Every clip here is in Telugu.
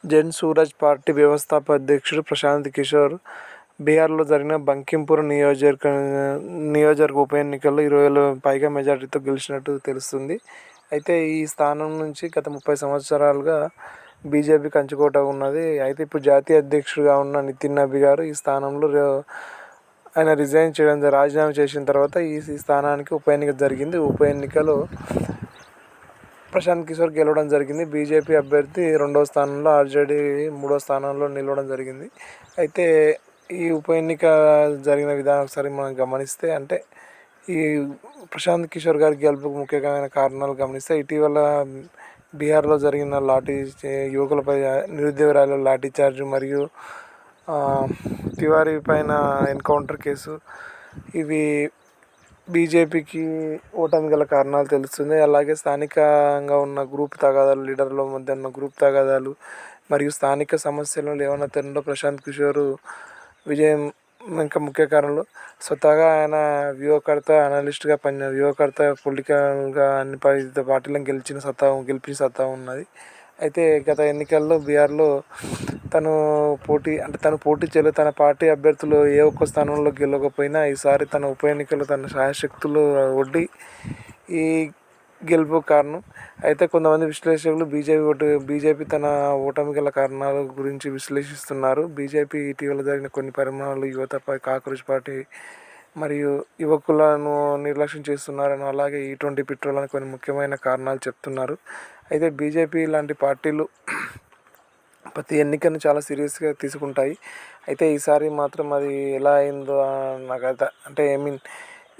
జన్ సూరజ్ పార్టీ వ్యవస్థాపక అధ్యక్షుడు ప్రశాంత్ కిషోర్ బీహార్లో జరిగిన బంకింపూర్ నియోజకవర్గ ఉప ఎన్నికల్లో 20,000 పైగా మెజార్టీతో గెలిచినట్టు తెలుస్తుంది. అయితే ఈ స్థానం నుంచి గత 30 సంవత్సరాలుగా బీజేపీ కంచుకోట ఉన్నది. అయితే ఇప్పుడు జాతీయ అధ్యక్షుడిగా ఉన్న నితిన్ నబీ గారు ఈ స్థానంలో ఆయన రాజీనామా చేసిన తర్వాత ఈ స్థానానికి ఉప ఎన్నిక జరిగింది. ఉప ఎన్నికలో ప్రశాంత్ కిషోర్ గెలవడం జరిగింది. బీజేపీ అభ్యర్థి 2వ స్థానంలో, ఆర్జేడీ 3వ స్థానంలో నిలవడం జరిగింది. అయితే ఈ ఉప ఎన్నిక జరిగిన విధానం ఒకసారి మనం గమనిస్తే, అంటే ఈ ప్రశాంత్ కిషోర్ గారి గెలుపుకు ముఖ్యమైన కారణాలు గమనిస్తే, ఇటీవల బీహార్లో జరిగిన యువకులపై నిరుద్యోగురాలు లాఠీ చార్జ్ మరియు తివారీ పైన ఎన్కౌంటర్ కేసు, ఇవి బీజేపీకి ఓటమి గల కారణాలు తెలుస్తుంది. అలాగే స్థానికంగా ఉన్న గ్రూప్ తగాదాలు, లీడర్ల మధ్య ఉన్న గ్రూప్ తగాదాలు మరియు స్థానిక సమస్యలను లేవనెత్తడంలో ప్రశాంత్ కిషోర్ విజయం ఇంకా ముఖ్య కారణాలు. స్వతహాగా ఆయన అనలిస్ట్గా పొలిటికల్గా అన్ని పార్టీలను గెలిపించిన సత్తా ఉన్నది. అయితే గత ఎన్నికల్లో బీహార్లో తను పోటీ చేయలేదు. తన పార్టీ అభ్యర్థులు ఏ ఒక్క స్థానంలో గెలవకపోయినా ఈసారి తన ఉప ఎన్నికల్లో తన శాయశక్తులు ఒడ్డి ఈ గెలుపుకు కారణం. అయితే కొంతమంది విశ్లేషకులు బీజేపీ తన ఓటమి గల కారణాల గురించి విశ్లేషిస్తున్నారు. బీజేపీ ఇటీవల జరిగిన కొన్ని పరిణామాలు యువతపై కాంగ్రెస్ పార్టీ మరియు యువకులను నిర్లక్ష్యం చేస్తున్నారని, అలాగే E20 పెట్రోల్ అని కొన్ని ముఖ్యమైన కారణాలు చెప్తున్నారు. అయితే బీజేపీ లాంటి పార్టీలు ప్రతి ఎన్నికను చాలా సీరియస్గా తీసుకుంటాయి. అయితే ఈసారి మాత్రం అది ఎలా అయిందో నాకైతే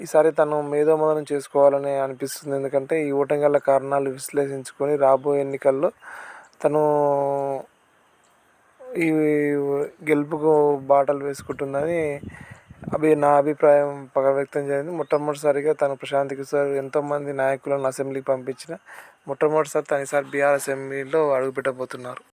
ఈసారి తను మేధోమథనం చేసుకోవాలని అనిపిస్తుంది. ఎందుకంటే ఈ ఓటమి గల కారణాలు విశ్లేషించుకొని రాబోయే ఎన్నికల్లో తను ఈ గెలుపుకు బాటలు వేసుకుంటుందని నా అభిప్రాయం వ్యక్తం జరిగింది. మొట్టమొదటిసారిగా తను ప్రశాంత్ కిషోర్ ఎంతోమంది నాయకులను అసెంబ్లీకి పంపించిన మొట్టమొదటిసారి తను ఈసారి బీహార్ అసెంబ్లీలో అడుగుపెట్టబోతున్నారు.